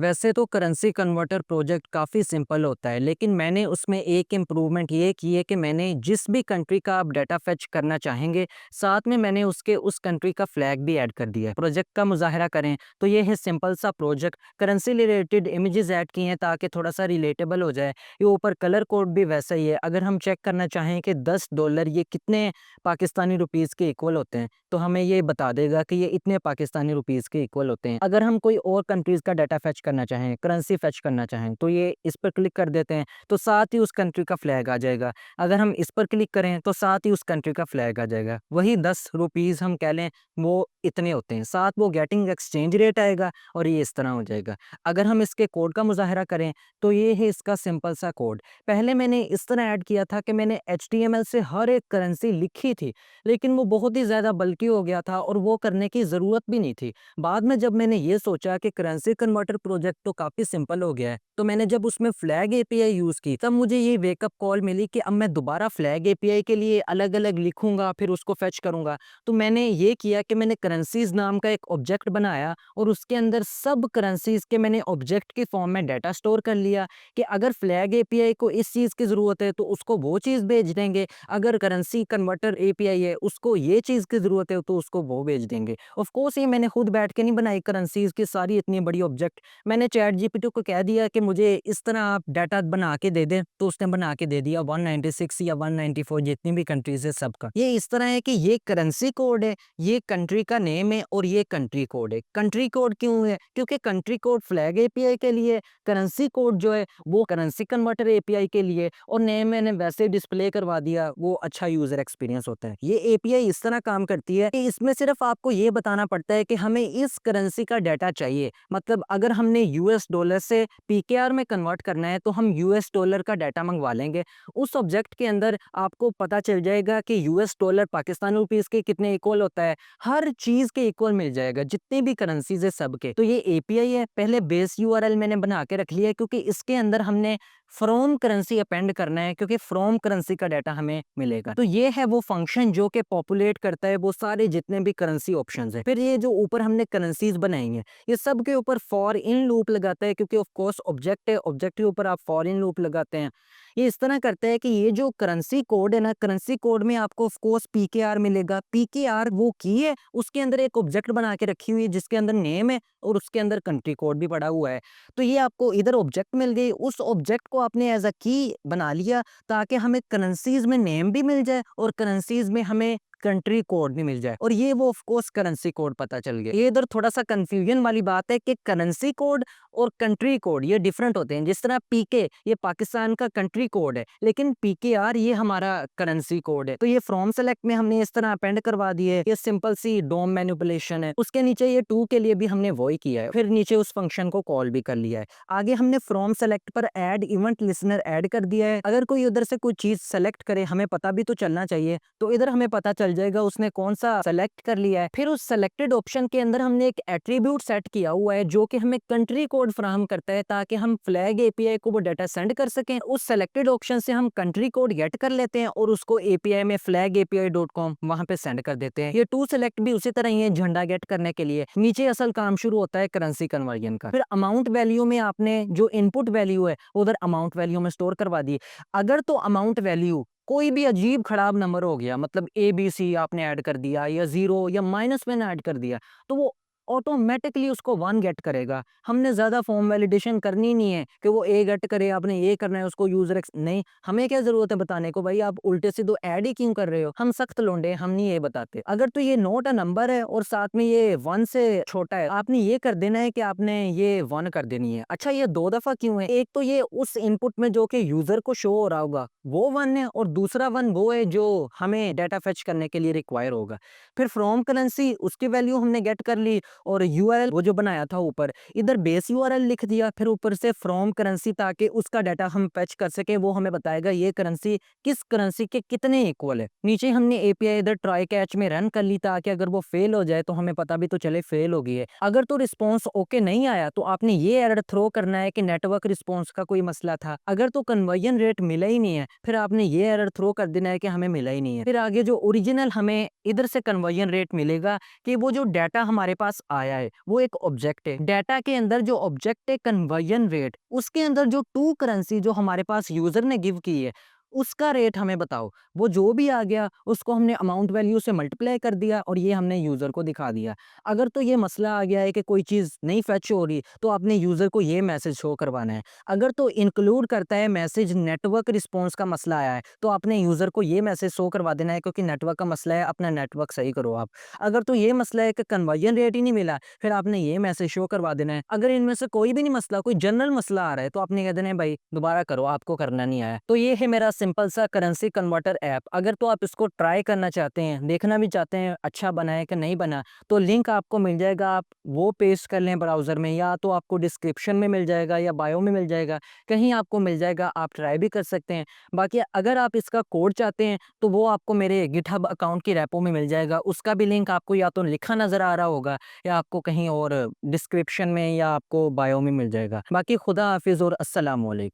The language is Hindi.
वैसे तो करेंसी कन्वर्टर प्रोजेक्ट काफ़ी सिंपल होता है, लेकिन मैंने उसमें एक इम्प्रूवमेंट ये की है कि मैंने जिस भी कंट्री का आप डाटा फेच करना चाहेंगे, साथ में मैंने उसके उस कंट्री का फ्लैग भी ऐड कर दिया है। प्रोजेक्ट का मुज़ाहरा करें तो ये है सिंपल सा project, currency related images add किए हैं ताकि थोड़ा-सा रिलेटेबल हो जाए। ये ऊपर कलर कोड भी वैसा ही है। अगर हम चेक करना चाहें कि $10 ये कितने पाकिस्तानी रुपीज़ के इक्वल होते हैं, तो हमें ये बता देगा कि ये इतने पाकिस्तानी रुपीज़ के इक्वल होते हैं। अगर हम कोई और कंट्रीज़ का डाटा फेच करना चाहें, करेंसी फेच करना चाहें, तो ये इस पर क्लिक कर देते हैं, तो साथ ही उस कंट्री का फ्लैग आ जाएगा। अगर हम इस पर क्लिक करें, तो साथ ही उस कंट्री का फ्लैग आ जाएगा। वही ₹10 हम कह लें, वो इतने होते हैं। साथ वो गेटिंग एक्सचेंज रेट आएगा और ये इस तरह हो जाएगा। अगर हम इसके कोड का मुज़ाहरा करें, तो ये है इसका सिंपल सा कोड। पहले मैंने इस तरह ऐड किया था कि मैंने एचटीएमएल से हर एक करेंसी लिखी थी, लेकिन वो बहुत ही ज़्यादा बल्की हो गया था और वो करने की ज़रूरत भी नहीं थी। बाद में जब मैंने ये सोचा कि करेंसी कन्वर्टर प्रोजेक्ट तो काफ़ी सिंपल हो गया है, तो मैंने जब उसमें फ्लैग एपीआई यूज़ की, तब मुझे ये वेकअप कॉल मिली कि अब मैं दोबारा फ्लैग एपीआई के लिए अलग-अलग लिखूँगा, फिर उसको फेच करूँगा। तो मैंने ये किया कि मैंने करेंसीज़ नाम का एक ऑब्जेक्ट बनाया और उसके अंदर सब करेंसीज़ के मैंने ऑब्जेक्ट के फॉर्म में डाटा स्टोर कर लिया कि अगर फ्लैग एपीआई को इस चीज़ की ज़रूरत है, तो उसको वो चीज़ भेज देंगे। अगर करेंसी कन्वर्टर एपीआई है, उसको ये चीज़ की ज़रूरत है, तो उसको वो भेज देंगे। ऑफ कोर्स ये मैंने खुद बैठ के नहीं बनाई करेंसीज़ की सारी इतनी बड़ी ऑब्जेक्ट। मैंने चैट जीपीटी को कह दिया कि मुझे इस तरह आप डाटा बना के दे दें, तो उसने बना के दे दिया 196 या 194 जितनी भी कंट्रीज़ है सबका। ये इस तरह है कि ये करेंसी कोड है, ये कंट्री का नेम है और ये कंट्री कोड है। कंट्री कोड क्यों है? क्योंकि कंट्री कोड फ्लैग एपीआई के लिए, करेंसी कोड जो है वो करेंसी कन्वर्टर एपीआई के लिए और नेम मैंने वैसे डिस्प्ले करवा दिया, वो अच्छा यूज़र एक्सपीरियंस होता है। ये एपीआई इस तरह काम करती है कि इसमें सिर्फ आपको ये बताना पड़ता है कि हमें इस करेंसी का डाटा चाहिए। मतलब अगर हमने यूएस डॉलर से पीकेआर में कन्वर्ट करना है, तो हम यूएस डॉलर का डाटा मंगवा लेंगे। उस ऑब्जेक्ट के अंदर आपको पता चल जाएगा कि यूएस डॉलर पाकिस्तानी रुपीस के कितने इक्वल होता है, हर चीज़ के इक्वल मिल जाएगा, जितनी भी करेंसीज़ है सबके। तो ये एपीआई है, पहले बेस यूआरएल मैंने बना के रख लिया है क्योंकि इसके अंदर हमने फ्रॉम करेंसी अपेंड करना है, क्योंकि फ्रॉम करेंसी का डाटा हमें मिलेगा। तो ये है वो फंक्शन जो कि पॉपुलेट करता है वो सारे जितने भी करेंसी ऑप्शंस हैं। फिर ये जो ऊपर हमने करेंसीज बनाई हैं, ये सब के ऊपर फॉर इन लूप लगाता है, क्योंकि ऑफ कोर्स ऑब्जेक्ट है, ऑब्जेक्ट के ऊपर आप फॉर इन लूप लगाते हैं। ये इस तरह करता है कि ये जो करेंसी कोड है ना, करेंसी कोड में आपको ऑफ कोर्स पीकेआर मिलेगा। पीकेआर वो की है, उसके अंदर एक ऑब्जेक्ट बना के रखी हुई है जिसके अंदर नेम है और उसके अंदर कंट्री कोड भी पड़ा हुआ है। तो ये आपको इधर ऑब्जेक्ट मिल गई, उस ऑब्जेक्ट को आपने एज अ की बना लिया ताकि हमें करेंसीज में नेम भी मिल जाए और करेंसीज में हमें कंट्री कोड भी मिल जाए, और ये वो ऑफ कोर्स करेंसी कोड पता चल गया। ये इधर थोड़ा सा कंफ्यूजन वाली बात है कि करेंसी कोड और कंट्री कोड ये डिफरेंट होते हैं। जिस तरह पीके ये पाकिस्तान का कंट्री कोड है, लेकिन पीकेआर ये हमारा करेंसी कोड है। तो ये फ्रॉम सेलेक्ट में हमने इस तरह अपेंड करवा दिए, ये सिंपल सी डोम मैनिपुलेशन है। उसके नीचे ये टू के लिए भी हमने वही किया है, फिर नीचे उस फंक्शन को कॉल भी कर लिया है। आगे हमने फ्रॉम सेलेक्ट पर ऐड इवेंट लिसनर ऐड कर दिया है। अगर कोई उधर से कोई चीज सेलेक्ट करे, हमें पता भी तो चलना चाहिए, तो इधर हमें पता चल जाएगा उसने कौन सा सेलेक्ट कर लिया है। फिर उस सेलेक्टेड ऑप्शन के अंदर हमने एक एट्रीब्यूट सेट किया हुआ है जो कि हमें कंट्री कोड फराहम करता है ताकि हम फ्लैग एपीआई को वो डाटा सेंड कर सकें। उस सेलेक्टेड ऑप्शन से हम कंट्री कोड गेट कर लेते हैं और उसको एपीआई में flagapi.com वहां पे सेंड कर देते हैं। ये टू सेलेक्ट भी उसी तरह ही है झंडा गेट करने के लिए। नीचे असल काम शुरू होता है करेंसी कन्वर्जन का। फिर अमाउंट वैल्यू में आपने जो इनपुट वैल्यू है उधर अमाउंट वैल्यू में स्टोर करवा दी। अगर तो अमाउंट वैल्यू कोई भी अजीब खराब नंबर हो गया, मतलब ABC आपने ऐड कर दिया या 0 या -1 ऐड कर दिया, तो वो ऑटोमेटिकली उसको 1 गेट करेगा। हमने ज़्यादा फॉर्म वैलिडेशन करनी नहीं है कि वो ए गेट करे, आपने ये करना है उसको यूज़र एक्स नहीं, हमें क्या ज़रूरत है बताने को, भाई आप उल्टे सीधे ऐड ही क्यों कर रहे हो? हम सख्त लोंडे हैं, हम नहीं ये बताते। अगर तो ये नोट अ नंबर है और साथ में ये 1 से छोटा है, आपने ये कर देना है कि आपने ये 1 कर देनी है। अच्छा ये 2 दफ़ा क्यों है? एक तो ये उस इनपुट में जो कि यूज़र को शो हो रहा होगा वो 1 है, और दूसरा 1 वो है जो हमें डाटा फेच करने के लिए रिक्वायर होगा। फिर फ्रॉम करेंसी उसकी वैल्यू हमने गेट कर ली और यूआरएल वो जो बनाया था ऊपर, इधर बेस यूआरएल लिख दिया, फिर ऊपर से फ्रॉम करेंसी ताकि उसका डाटा हम फेच कर सके, वो हमें बताएगा ये करेंसी किस करेंसी के कितने इक्वल है। नीचे हमने एपीआई इधर ट्राई कैच में रन कर ली ताकि अगर वो फेल हो जाए तो हमें पता भी तो चले फेल हो गई है। अगर तो रिस्पॉन्स ओके नहीं आया तो आपने ये एरर थ्रो करना है कि नेटवर्क रिस्पॉन्स का कोई मसला था। अगर तो कन्वर्जन रेट मिला ही नहीं है, फिर आपने ये एरर थ्रो कर देना है कि हमें मिला ही नहीं है। फिर आगे जो ओरिजिनल हमें इधर से कन्वर्जन रेट मिलेगा कि वो जो डाटा हमारे पास आया है वो एक ऑब्जेक्ट है। डाटा के अंदर जो ऑब्जेक्ट है कन्वर्जन रेट, उसके अंदर जो टू करेंसी जो हमारे पास यूज़र ने गिव की है, उसका रेट हमें बताओ। वो जो भी आ गया उसको हमने अमाउंट वैल्यू से मल्टीप्लाई कर दिया और ये हमने यूज़र को दिखा दिया। अगर तो ये मसला आ गया है कि कोई चीज़ नहीं फेच हो रही, तो आपने यूज़र को ये मैसेज शो करवाना है। अगर तो इंक्लूड करता है मैसेज नेटवर्क रिस्पॉन्स का मसला आया है, तो आपने यूज़र को ये मैसेज शो करवा देना है क्योंकि नेटवर्क का मसला है, अपना नेटवर्क सही करो आप। अगर तो ये मसला है कि कन्वर्जन रेट ही नहीं मिला, फिर आपने ये मैसेज शो करवा देना है। अगर इनमें से कोई भी नहीं मसला, कोई जनरल मसला आ रहा है, तो आपने कह देना है भाई दोबारा करो, आपको करना नहीं आया। तो ये है मेरा सिंपल सा करेंसी कन्वर्टर ऐप। अगर तो आप इसको ट्राई करना चाहते हैं, देखना भी चाहते हैं अच्छा बना है कि नहीं बना, तो लिंक आपको मिल जाएगा, आप वो पेस्ट कर लें ब्राउज़र में, या तो आपको डिस्क्रिप्शन में मिल जाएगा या बायो में मिल जाएगा, कहीं आपको मिल जाएगा, आप ट्राई भी कर सकते हैं। बाकी अगर आप इसका कोड चाहते हैं, तो वो आपको मेरे गिटहब अकाउंट की रेपो में मिल जाएगा। उसका भी लिंक आपको या तो लिखा नज़र आ रहा होगा या आपको कहीं और डिस्क्रिप्शन में या आपको बायो में मिल जाएगा। बाकी खुदा हाफ़िज़ और अस्सलाम वालेकुम।